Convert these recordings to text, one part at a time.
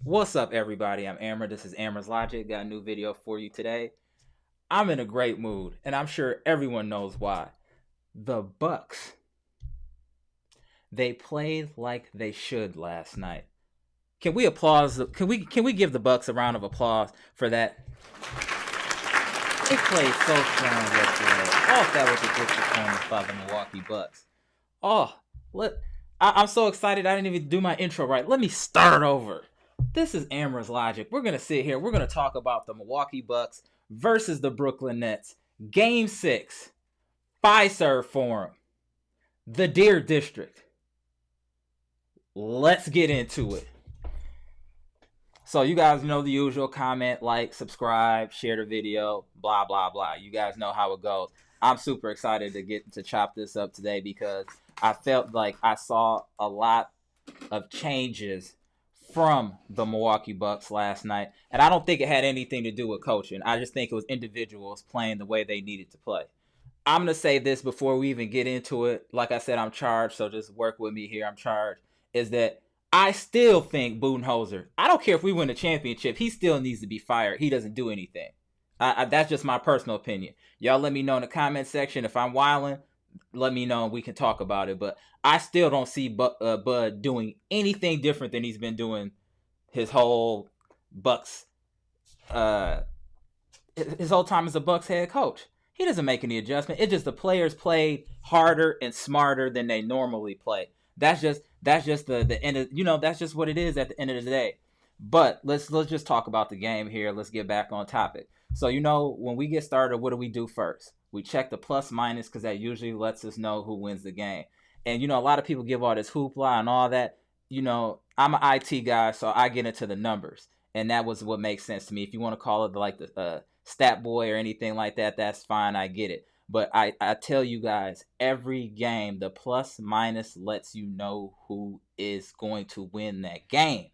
What's up, everybody? I'm Amara. This is Amara's Logic. Got a new video for you today. I'm in a great mood, and I'm sure everyone knows why. The Bucks. They played like they should last night. Can we applause? Can we give the Bucks a round of applause for that? They played so strong yesterday. Oh, that was a good performance by the Milwaukee Bucks. Oh, I'm so excited I didn't even do my intro right. Let me start over. This is Amara's Logic. We're going to sit here. We're going to talk about the Milwaukee Bucks versus the Brooklyn Nets. Game 6. Fiserv Forum. The Deer District. Let's get into it. So you guys know the usual: comment, like, subscribe, share the video, blah, blah, blah. You guys know how it goes. I'm super excited to get to chop this up today because I felt like I saw a lot of changes from the Milwaukee Bucks last night. And I don't think it had anything to do with coaching. I just think it was individuals playing the way they needed to play. I'm going to say this before we even get into it. Like I said, I'm charged, so just work with me here. I'm charged. Is that I still think Budenholzer, I don't care if we win a championship, he still needs to be fired. He doesn't do anything. That's just my personal opinion. Y'all let me know in the comment section. If I'm wilding, let me know and we can talk about it. But I still don't see Bud doing anything different than he's been doing his whole Bucks, his whole time as a Bucks head coach. He doesn't make any adjustment. It's just the players played harder and smarter than they normally play. That's just the end of, that's just what it is at the end of the day. But let's just talk about the game here. Let's get back on topic. So, when we get started, what do we do first? We check the plus minus because that usually lets us know who wins the game. And, a lot of people give all this hoopla and all that. I'm an IT guy, so I get into the numbers. And that was what makes sense to me. If you want to call it like the stat boy or anything like that, that's fine. I get it. But I tell you guys, every game, the plus minus lets you know who is going to win that game.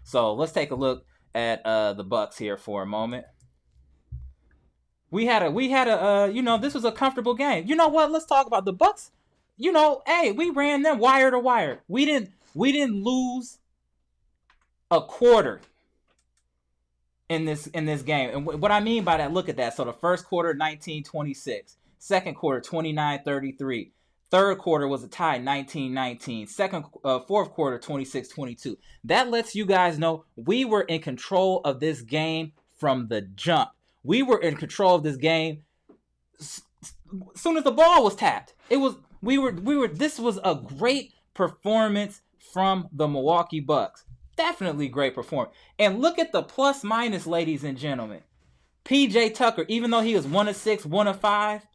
So let's take a look at the Bucks here for a moment. We had a this was a comfortable game. You know what? Let's talk about the Bucks. Hey, we ran them wire to wire. We didn't lose a quarter in this game. And what I mean by that, look at that. So the first quarter 19-26, second quarter 29-33. Third quarter was a tie 19-19. Fourth quarter 26-22. That lets you guys know we were in control of this game from the jump. We were in control of this game as soon as the ball was tapped. This was a great performance from the Milwaukee Bucks. Definitely great performance. And look at the plus minus, ladies and gentlemen. PJ Tucker, even though he was 1 of 6, 1 of 5,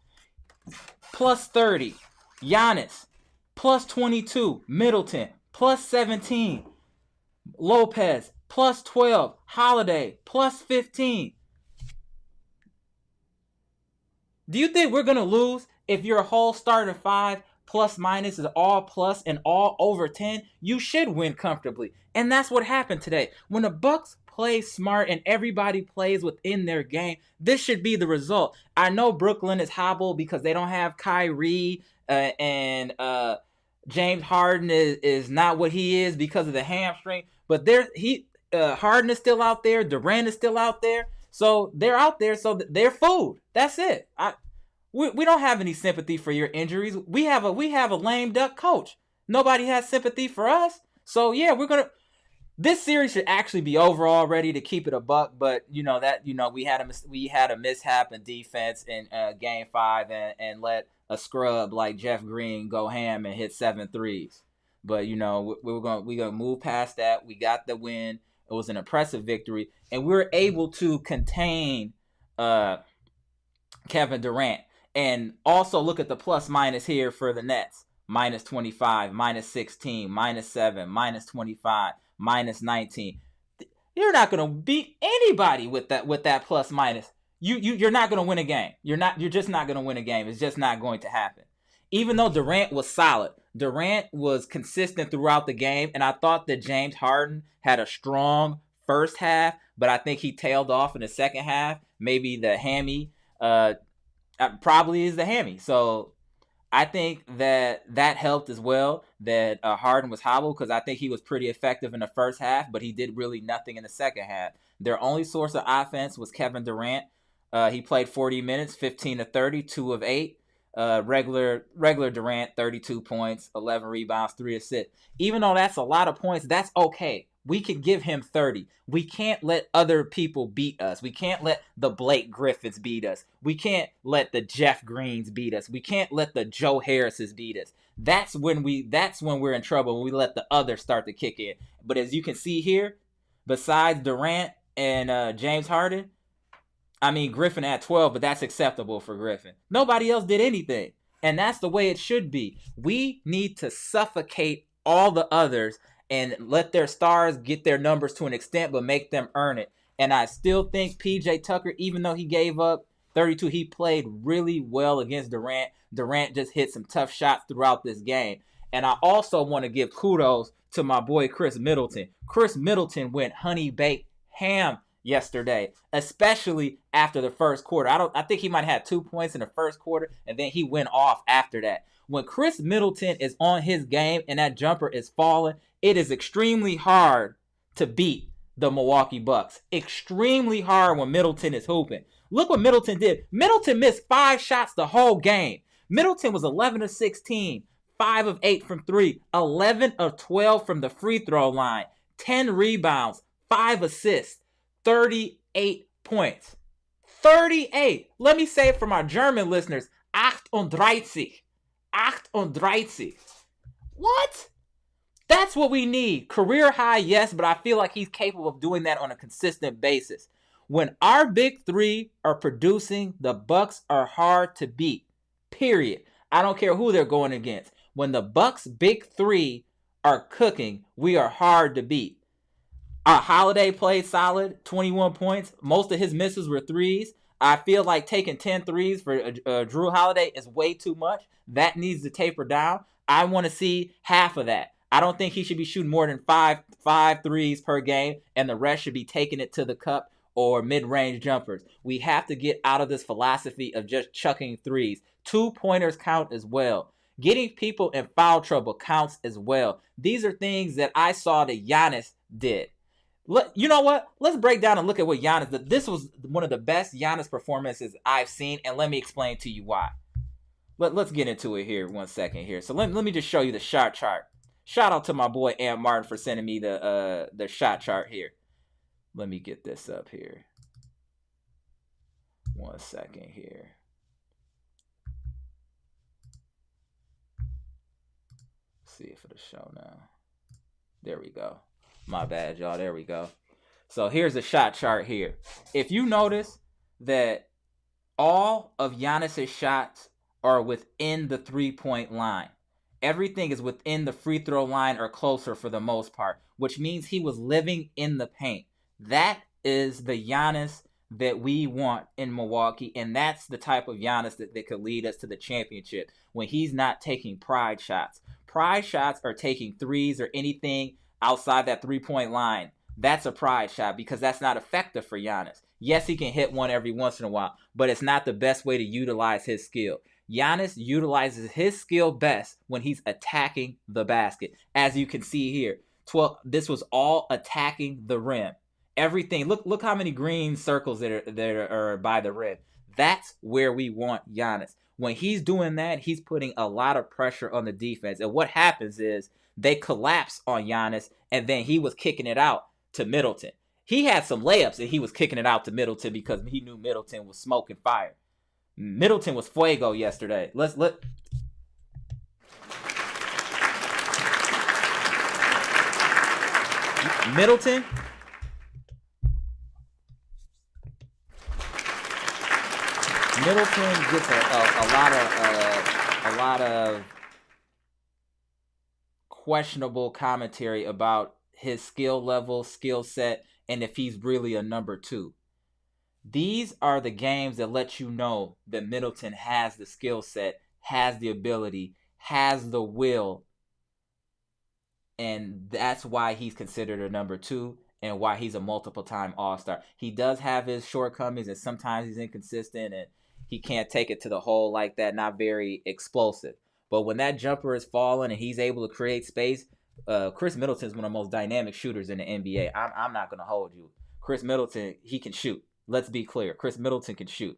plus 30. Giannis, plus 22. Middleton, plus 17. Lopez, plus 12. Holiday, plus 15. Do you think we're going to lose if your whole starting 5 plus minus is all plus and all over 10? You should win comfortably. And that's what happened today. When the Bucks play smart and everybody plays within their game, this should be the result. I know Brooklyn is hobbled because they don't have Kyrie and James Harden is not what he is because of the hamstring. But Harden is still out there. Durant is still out there. So they're out there, so they're food. That's it. We don't have any sympathy for your injuries. We have a lame duck coach. Nobody has sympathy for us. So yeah, this series should actually be over already, to keep it a buck. But we had a mishap in defense in Game 5 and let a scrub like Jeff Green go ham and hit 7 threes. But we're gonna move past that. We got the win. It was an impressive victory, and we were able to contain Kevin Durant. And also look at the plus minus here for the Nets. Minus 25, minus 16, minus 7, minus 25, minus 19. You're not going to beat anybody with that plus minus. You're not going to win a game. You're just not going to win a game. It's just not going to happen. Even though Durant was solid, Durant was consistent throughout the game, and I thought that James Harden had a strong first half, but I think he tailed off in the second half. Maybe the hammy probably is the hammy. So I think that helped as well, that Harden was hobbled, because I think he was pretty effective in the first half, but he did really nothing in the second half. Their only source of offense was Kevin Durant. He played 40 minutes, 15 to 30, 2 of 8. Regular Durant, 32 points, 11 rebounds, 3 assists. Even though that's a lot of points, that's okay. We can give him 30. We can't let other people beat us. We can't let the Blake Griffins beat us. We can't let the Jeff Greens beat us. We can't let the Joe Harrises beat us. That's when we're in trouble, when we let the others start to kick in. But as you can see here, besides Durant and James Harden, I mean, Griffin had 12, but that's acceptable for Griffin. Nobody else did anything. And that's the way it should be. We need to suffocate all the others and let their stars get their numbers to an extent, but make them earn it. And I still think PJ Tucker, even though he gave up 32, he played really well against Durant. Durant just hit some tough shots throughout this game. And I also want to give kudos to my boy Chris Middleton. Chris Middleton went honey baked ham yesterday, especially after the first quarter. I think he might have had 2 points in the first quarter, and then he went off after that. When Chris Middleton is on his game and that jumper is falling, it is extremely hard to beat the Milwaukee Bucks. Extremely hard when Middleton is hooping. Look what Middleton did. Middleton missed 5 shots the whole game. Middleton was 11 of 16, 5 of 8 from 3, 11 of 12 from the free throw line, 10 rebounds, 5 assists, 38 points. 38. Let me say it for my German listeners. 38. 38. What? That's what we need. Career high, yes, but I feel like he's capable of doing that on a consistent basis. When our big three are producing, the Bucks are hard to beat. Period. I don't care who they're going against. When the Bucks' big three are cooking, we are hard to beat. Holiday played solid, 21 points. Most of his misses were threes. I feel like taking 10 threes for Drew Holiday is way too much. That needs to taper down. I want to see half of that. I don't think he should be shooting more than five threes per game, and the rest should be taking it to the cup or mid-range jumpers. We have to get out of this philosophy of just chucking threes. 2-pointers count as well. Getting people in foul trouble counts as well. These are things that I saw that Giannis did. You know what? Let's break down and look at what Giannis did. This was one of the best Giannis performances I've seen, and let me explain to you why. Let's get into it here 1 second here. So let me just show you the shot chart. Shout out to my boy Ant Martin for sending me the shot chart here. Let me get this up here. 1 second here. See if it'll show now. There we go. My bad, y'all. There we go. So here's the shot chart here. If you notice that all of Giannis's shots are within the 3-point line. Everything is within the free throw line or closer for the most part, which means he was living in the paint. That is the Giannis that we want in Milwaukee, and that's the type of Giannis that could lead us to the championship when he's not taking pride shots. Pride shots are taking threes or anything outside that 3-point line. That's a pride shot because that's not effective for Giannis. Yes, he can hit one every once in a while, but it's not the best way to utilize his skill. Giannis utilizes his skill best when he's attacking the basket. As you can see here, this was all attacking the rim. Everything. Look how many green circles that are by the rim. That's where we want Giannis. When he's doing that, he's putting a lot of pressure on the defense. And what happens is they collapse on Giannis, and then he was kicking it out to Middleton. He had some layups, and he was kicking it out to Middleton because he knew Middleton was smoking fire. Middleton was fuego yesterday. Middleton gets a lot of questionable commentary about his skill level, skill set, and if he's really a number 2. These are the games that let you know that Middleton has the skill set, has the ability, has the will, and that's why he's considered a number 2 and why he's a multiple-time All-Star. He does have his shortcomings, and sometimes he's inconsistent, and he can't take it to the hole like that, not very explosive. But when that jumper is falling and he's able to create space, Chris Middleton is one of the most dynamic shooters in the NBA. I'm not going to hold you. Chris Middleton, he can shoot. Let's be clear. Chris Middleton can shoot.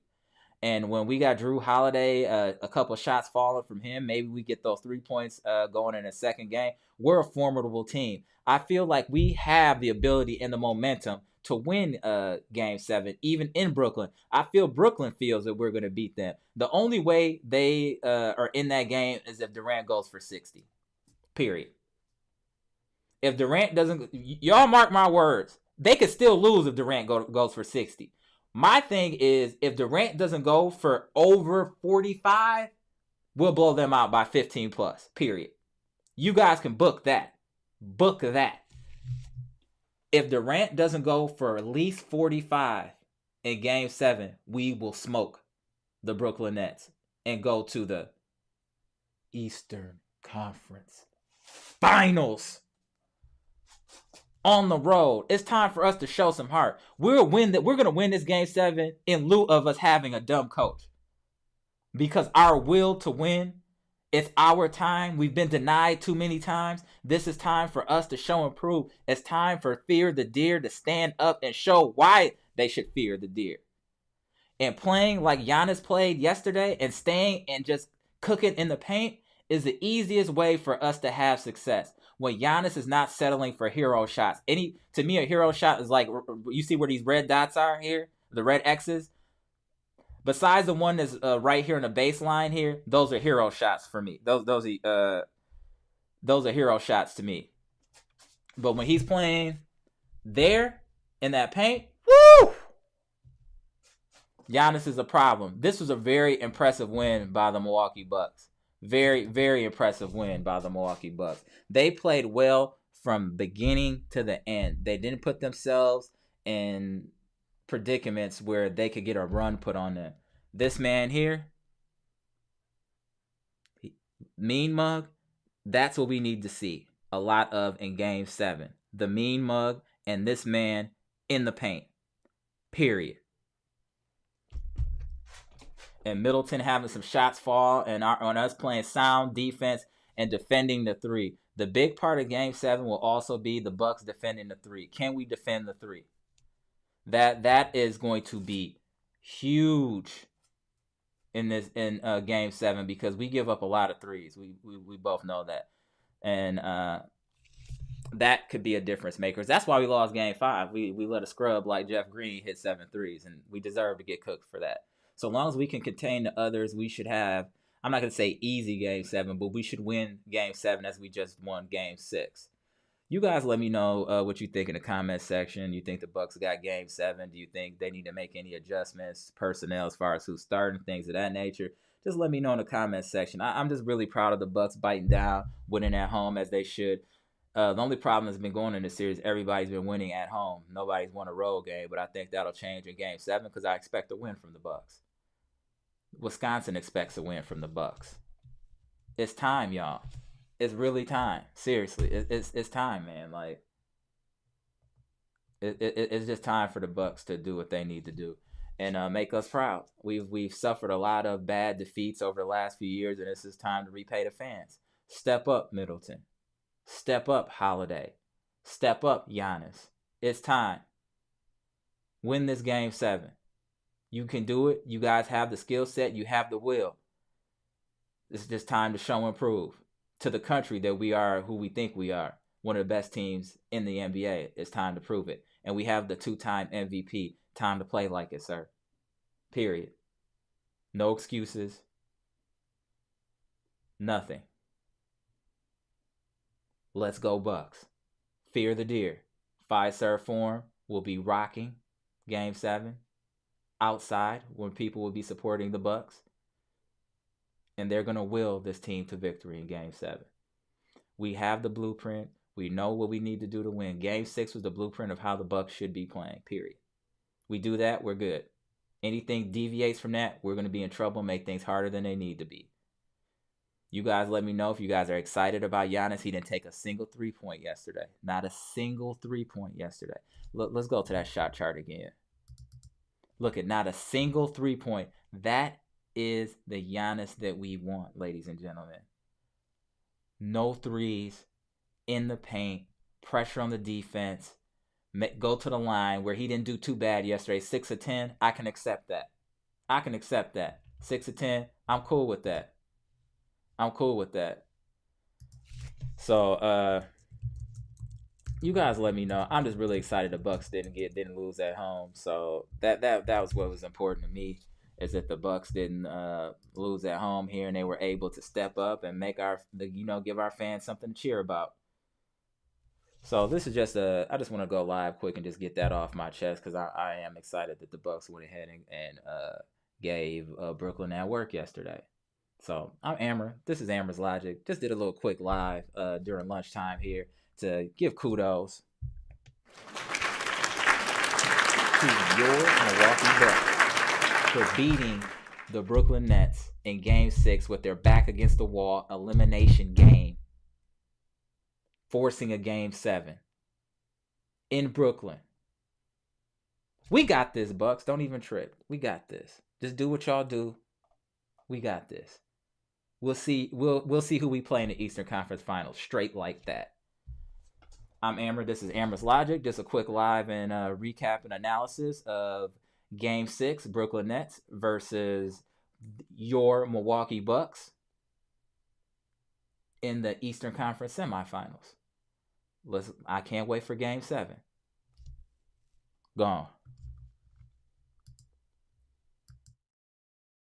And when we got Drew Holiday, a couple shots falling from him, maybe we get those 3 points going in a second game. We're a formidable team. I feel like we have the ability and the momentum to win Game 7, even in Brooklyn. I feel Brooklyn feels that we're going to beat them. The only way they are in that game is if Durant goes for 60, period. If Durant doesn't, y'all mark my words, they could still lose if Durant goes for 60. My thing is, if Durant doesn't go for over 45, we'll blow them out by 15 plus, period. You guys can book that. Book that. If Durant doesn't go for at least 45 in Game 7, we will smoke the Brooklyn Nets and go to the Eastern Conference Finals. On the road. It's time for us to show some heart. We're going to win this Game 7 in lieu of us having a dumb coach. Because our will to win, it's our time. We've been denied too many times. This is time for us to show and prove. It's time for Fear the Deer to stand up and show why they should fear the deer. And playing like Giannis played yesterday and staying and just cooking in the paint is the easiest way for us to have success. When Giannis is not settling for hero shots. To me, a hero shot is like, you see where these red dots are here? The red X's? Besides the one that's right here in the baseline here, those are hero shots for me. Those are hero shots to me. But when he's playing there in that paint, woo! Giannis is a problem. This was a very impressive win by the Milwaukee Bucks. Very, very impressive win by the Milwaukee Bucks. They played well from beginning to the end. They didn't put themselves in predicaments where they could get a run put on them. This man here, mean mug, that's what we need to see a lot of in Game 7. The mean mug and this man in the paint. Period. And Middleton having some shots fall and on us playing sound defense and defending the three. The big part of Game 7 will also be the Bucks defending the three. Can we defend the three? That is going to be huge in Game 7 because we give up a lot of threes. We both know that. And that could be a difference maker. That's why we lost Game 5. We let a scrub like Jeff Green hit 7 threes, and we deserve to get cooked for that. So long as we can contain the others, we should have, I'm not going to say easy Game 7, but we should win Game 7 as we just won Game 6. You guys let me know what you think in the comment section. You think the Bucks got Game 7? Do you think they need to make any adjustments, personnel as far as who's starting, things of that nature? Just let me know in the comment section. I'm just really proud of the Bucks biting down, winning at home as they should. The only problem that's been going in this series, everybody's been winning at home. Nobody's won a road game, but I think that'll change in Game 7 because I expect a win from the Bucks. Wisconsin expects a win from the Bucks. It's time, y'all. It's really time. Seriously, it's time, man. Like, it's just time for the Bucks to do what they need to do and make us proud. We've suffered a lot of bad defeats over the last few years, and this is time to repay the fans. Step up, Middleton. Step up, Holiday. Step up, Giannis. It's time. Win this Game 7. You can do it. You guys have the skill set. You have the will. It's just time to show and prove to the country that we are who we think we are. One of the best teams in the NBA. It's time to prove it. And we have the 2-time MVP. Time to play like it, sir. Period. No excuses. Nothing. Let's go Bucks. Fear the Deer. Fiserv Forum will be rocking Game 7. Outside when people will be supporting the Bucks. And they're going to will this team to victory in Game 7. We have the blueprint. We know what we need to do to win. Game 6 was the blueprint of how the Bucks should be playing, period. We do that, we're good. Anything deviates from that, we're going to be in trouble, make things harder than they need to be. You guys let me know if you guys are excited about Giannis. He didn't take a single 3-point yesterday. Not a single 3-point yesterday. Let's go to that shot chart again. Look at not a single 3-point. That is the Giannis that we want, ladies and gentlemen. no threes, in the paint, pressure on the defense, go to the line where he didn't do too bad yesterday. 6 of 10, I can accept that. 6 of 10, I'm cool with that. So you guys let me know. I'm just really excited the Bucks didn't lose at home. So that was what was important to me, is that the Bucks didn't lose at home here, and they were able to step up and make give our fans something to cheer about. So this is just I just want to go live quick and just get that off my chest, because I am excited that the Bucks went ahead and gave Brooklyn that work yesterday. So I'm Amara. This is Amara's Logic. Just did a little quick live during lunchtime here to give kudos to your Milwaukee Bucks for beating the Brooklyn Nets in Game 6 with their back against the wall elimination game, forcing a Game 7 in Brooklyn. We got this, Bucks. Don't even trip. We got this. Just do what y'all do. We got this. We'll see. We'll see who we play in the Eastern Conference Finals straight like that. I'm Amber. This is Amber's Logic. Just a quick live and recap and analysis of Game 6, Brooklyn Nets versus your Milwaukee Bucks in the Eastern Conference semifinals. I can't wait for Game 7. Gone.